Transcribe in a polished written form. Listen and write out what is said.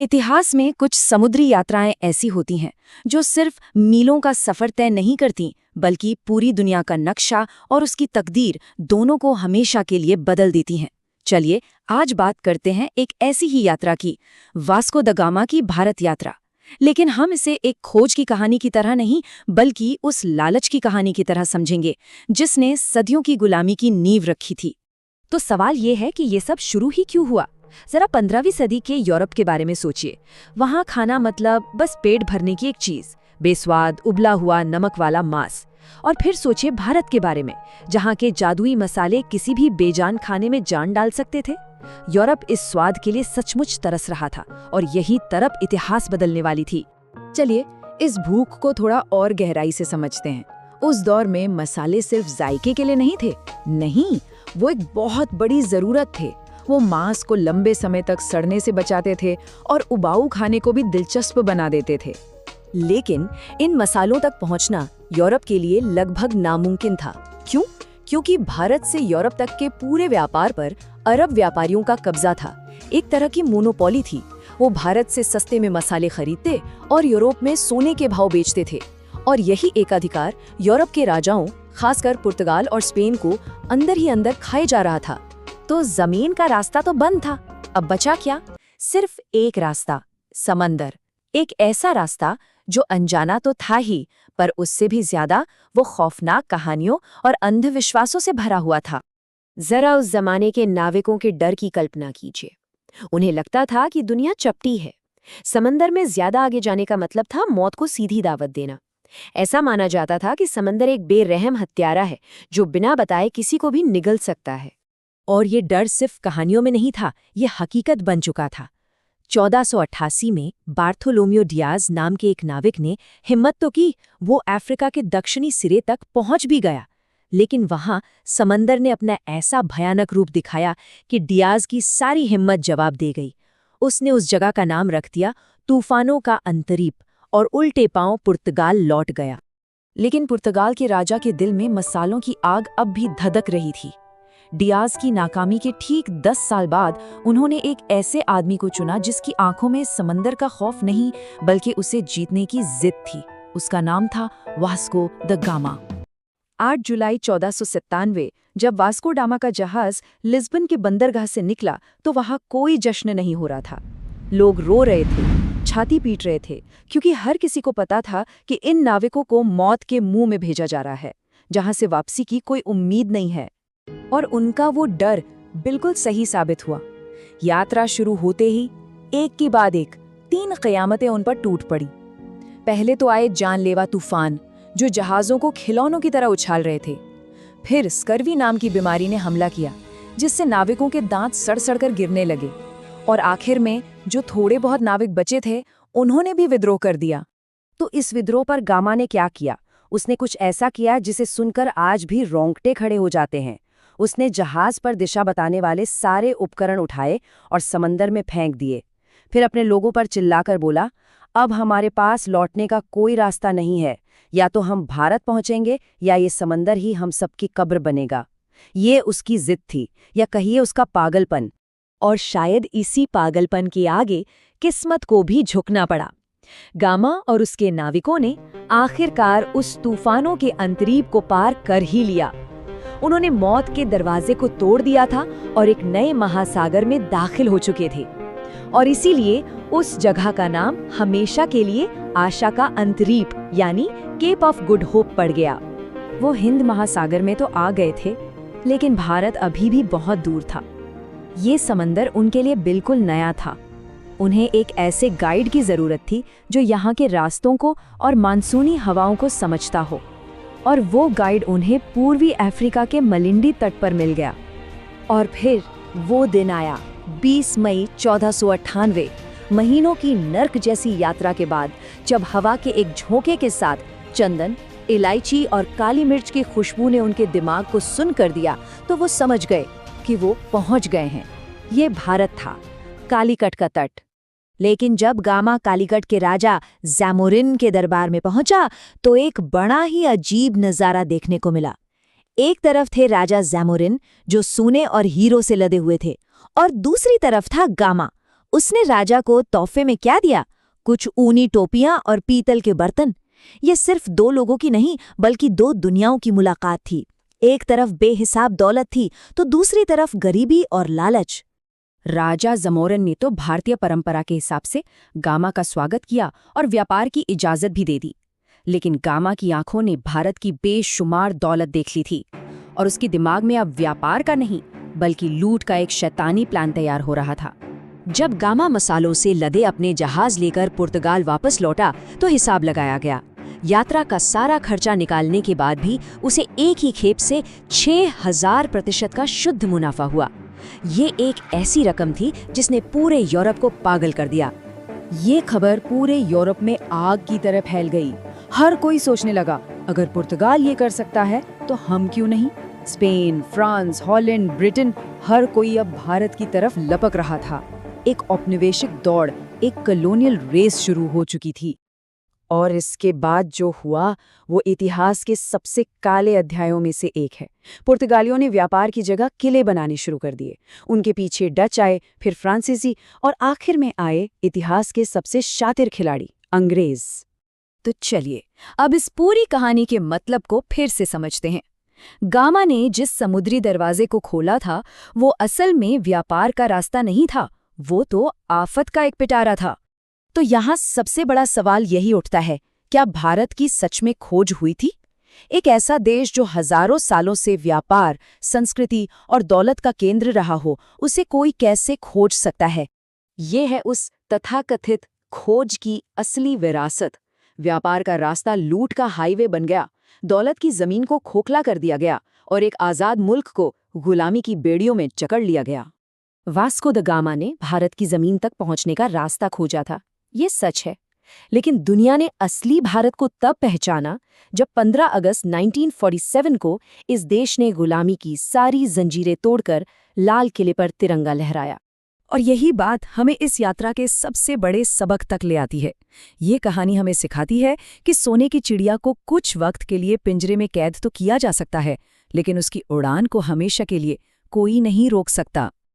इतिहास में कुछ समुद्री यात्राएं ऐसी होती हैं जो सिर्फ मीलों का सफर तय नहीं करती, बल्कि पूरी दुनिया का नक्शा और उसकी तकदीर दोनों को हमेशा के लिए बदल देती हैं। चलिए आज बात करते हैं एक ऐसी ही यात्रा की, वास्को द गामा की भारत यात्रा। लेकिन हम इसे एक खोज की कहानी की तरह नहीं, बल्कि उस लालच की कहानी की तरह समझेंगे जिसने सदियों की गुलामी की नींव रखी थी। तो सवाल ये है कि ये सब शुरू ही क्यों हुआ। जरा 15वीं सदी के यूरोप के बारे में सोचिए। वहाँ खाना मतलब बस पेट भरने की एक चीज, बेस्वाद उबला हुआ नमक वाला मांस। और फिर सोचिए भारत के बारे में, जहाँ के जादुई मसाले किसी भी बेजान खाने में जान डाल सकते थे। यूरोप इस स्वाद के लिए सचमुच तरस रहा था, और यही तरफ इतिहास बदलने वाली थी। चलिए इस भूख को थोड़ा और गहराई से समझते हैं। उस दौर में मसाले सिर्फ जायके के लिए नहीं थे, नहीं, वो एक बहुत बड़ी जरूरत थे। वो मांस को लंबे समय तक सड़ने से बचाते थे और उबाऊ खाने को भी दिलचस्प बना देते थे। लेकिन इन मसालों तक पहुंचना यूरोप के लिए लगभग नामुमकिन था। क्यों? क्योंकि भारत से यूरोप तक के पूरे व्यापार पर अरब व्यापारियों का कब्जा था। एक तरह की मोनोपोली थी। वो भारत से सस्ते में मसाले खरीदते और यूरोप में सोने के भाव बेचते थे। और यही एकाधिकार यूरोप के राजाओं, खासकर पुर्तगाल और स्पेन को अंदर ही अंदर खाए जा रहा था। तो जमीन का रास्ता तो बंद था। अब बचा क्या? सिर्फ एक रास्ता, समंदर। एक ऐसा रास्ता जो अनजाना तो था ही, पर उससे भी ज्यादा वो खौफनाक कहानियों और अंधविश्वासों से भरा हुआ था। जरा उस जमाने के नाविकों के डर की कल्पना कीजिए। उन्हें लगता था कि दुनिया चपटी है। समंदर में ज्यादा आगे जाने का मतलब था मौत को सीधी दावत देना। ऐसा माना जाता था कि समंदर एक बेरहम हत्यारा है जो बिना बताए किसी को भी निगल सकता है। और ये डर सिर्फ कहानियों में नहीं था, ये हकीकत बन चुका था। 1488 में बार्थोलोम्यो डियाज नाम के एक नाविक ने हिम्मत तो की, वो अफ्रीका के दक्षिणी सिरे तक पहुंच भी गया। लेकिन वहां समंदर ने अपना ऐसा भयानक रूप दिखाया कि डियाज की सारी हिम्मत जवाब दे गई। उसने उस जगह का नाम रख दिया तूफानों का अंतरीप, और उल्टे पांव पुर्तगाल लौट गया। लेकिन पुर्तगाल के राजा के दिल में मसालों की आग अब भी धधक रही थी। डियाज की नाकामी के ठीक 10 साल बाद उन्होंने एक ऐसे आदमी को चुना जिसकी आंखों में समंदर का खौफ नहीं, बल्कि उसे जीतने की जिद थी। उसका नाम था वास्को द गामा। 8 जुलाई 1497 जब वास्को डामा का जहाज लिस्बन के बंदरगाह से निकला तो वहां कोई जश्न नहीं हो रहा था। लोग रो रहे थे, छाती पीट रहे थे, क्योंकि हर किसी को पता था कि इन नाविकों को मौत के मुंह में भेजा जा रहा है, जहां से वापसी की कोई उम्मीद नहीं है। और उनका वो डर बिल्कुल सही साबित हुआ। यात्रा शुरू होते ही एक के बाद एक 3 क़यामतें उन पर टूट पड़ी। पहले तो आए जानलेवा तूफान जो जहाज़ों को खिलौनों की तरह उछाल रहे थे। फिर स्कर्वी नाम की बीमारी ने हमला किया, जिससे नाविकों के दांत सड़ सड़ कर गिरने लगे। और आखिर में जो थोड़े बहुत नाविक बचे थे, उन्होंने भी विद्रोह कर दिया। तो इस विद्रोह पर गामा ने क्या किया? उसने कुछ ऐसा किया जिसे सुनकर आज भी रोंगटे खड़े हो जाते हैं। उसने जहाज पर दिशा बताने वाले सारे उपकरण उठाए और समंदर में फेंक दिए। फिर अपने लोगों पर चिल्लाकर बोला, अब हमारे पास लौटने का कोई रास्ता नहीं है। या तो हम भारत पहुंचेंगे या ये समंदर ही हम सबकी कब्र बनेगा। ये उसकी जिद थी, या कहिए उसका पागलपन। और शायद इसी पागलपन के आगे किस्मत को भी झुकना पड़ा। गामा और उसके नाविकों ने आखिरकार उस तूफानों के अंतरीप को पार कर ही लिया। उन्होंने मौत के दरवाजे को तोड़ दिया था और एक नए महासागर में दाखिल हो चुके थे। और इसीलिए उस जगह का नाम हमेशा के लिए आशा का अंतरीप यानी केप ऑफ गुड होप पड़ गया। वो हिंद महासागर में तो आ गए थे, लेकिन भारत अभी भी बहुत दूर था। ये समंदर उनके लिए बिल्कुल नया था। उन्हें एक ऐसे गाइड की जरूरत थी जो यहाँ के रास्तों को और मानसूनी हवाओं को समझता हो। और वो गाइड उन्हें पूर्वी अफ्रीका के मलिंडी तट पर मिल गया। और फिर वो दिन आया, 20 मई 1498। महीनों की नर्क जैसी यात्रा के बाद जब हवा के एक झोंके के साथ चंदन, इलायची और काली मिर्च की खुशबू ने उनके दिमाग को सुन कर दिया, तो वो समझ गए कि वो पहुंच गए हैं। ये भारत था, कालीकट का तट। लेकिन जब गामा कालीकट के राजा जैमोरिन के दरबार में पहुंचा तो एक बड़ा ही अजीब नजारा देखने को मिला। एक तरफ थे राजा जैमोरिन जो सोने और हीरो से लदे हुए थे, और दूसरी तरफ था गामा, उसने राजा को तोहफे में क्या दिया? कुछ ऊनी टोपियां और पीतल के बर्तन। ये सिर्फ दो लोगों की नहीं बल्कि दो दुनियाओं की मुलाकात थी। एक तरफ बेहिसाब दौलत थी तो दूसरी तरफ गरीबी और लालच। राजा जमोरन ने तो भारतीय परंपरा के हिसाब से गामा का स्वागत किया और व्यापार की इजाजत भी दे दी। लेकिन गामा की आंखों ने भारत की बेशुमार दौलत देख ली थी और उसके दिमाग में अब व्यापार का नहीं बल्कि लूट का एक शैतानी प्लान तैयार हो रहा था। जब गामा मसालों से लदे अपने जहाज लेकर पुर्तगाल वापस लौटा तो हिसाब लगाया गया। यात्रा का सारा खर्चा निकालने के बाद भी उसे एक ही खेप से 6000% का शुद्ध मुनाफा हुआ। ये एक ऐसी रकम थी जिसने पूरे यूरोप को पागल कर दिया। ये खबर पूरे यूरोप में आग की तरह फैल गई। हर कोई सोचने लगा, अगर पुर्तगाल ये कर सकता है तो हम क्यों नहीं? स्पेन, फ्रांस, हॉलैंड, ब्रिटेन, हर कोई अब भारत की तरफ लपक रहा था। एक औपनिवेशिक दौड़, एक कॉलोनियल रेस शुरू हो चुकी थी। और इसके बाद जो हुआ वो इतिहास के सबसे काले अध्यायों में से एक है। पुर्तगालियों ने व्यापार की जगह किले बनाने शुरू कर दिए। उनके पीछे डच आए, फिर फ्रांसीसी और आखिर में आए इतिहास के सबसे शातिर खिलाड़ी, अंग्रेज। तो चलिए अब इस पूरी कहानी के मतलब को फिर से समझते हैं। गामा ने जिस समुद्री दरवाजे को खोला था वो असल में व्यापार का रास्ता नहीं था, वो तो आफत का एक पिटारा था। तो यहाँ सबसे बड़ा सवाल यही उठता है, क्या भारत की सच में खोज हुई थी? एक ऐसा देश जो हजारों सालों से व्यापार, संस्कृति और दौलत का केंद्र रहा हो, उसे कोई कैसे खोज सकता है? ये है उस तथाकथित खोज की असली विरासत। व्यापार का रास्ता लूट का हाईवे बन गया, दौलत की जमीन को खोखला कर दिया गया और एक आजाद मुल्क को गुलामी की बेड़ियों में जकड़ लिया गया। वास्को द गामा ने भारत की जमीन तक पहुंचने का रास्ता खोजा था, ये सच है। लेकिन दुनिया ने असली भारत को तब पहचाना जब 15 अगस्त 1947 को इस देश ने गुलामी की सारी जंजीरें तोड़कर लाल किले पर तिरंगा लहराया। और यही बात हमें इस यात्रा के सबसे बड़े सबक तक ले आती है। ये कहानी हमें सिखाती है कि सोने की चिड़िया को कुछ वक्त के लिए पिंजरे में कैद तो किया जा सकता है, लेकिन उसकी उड़ान को हमेशा के लिए कोई नहीं रोक सकता।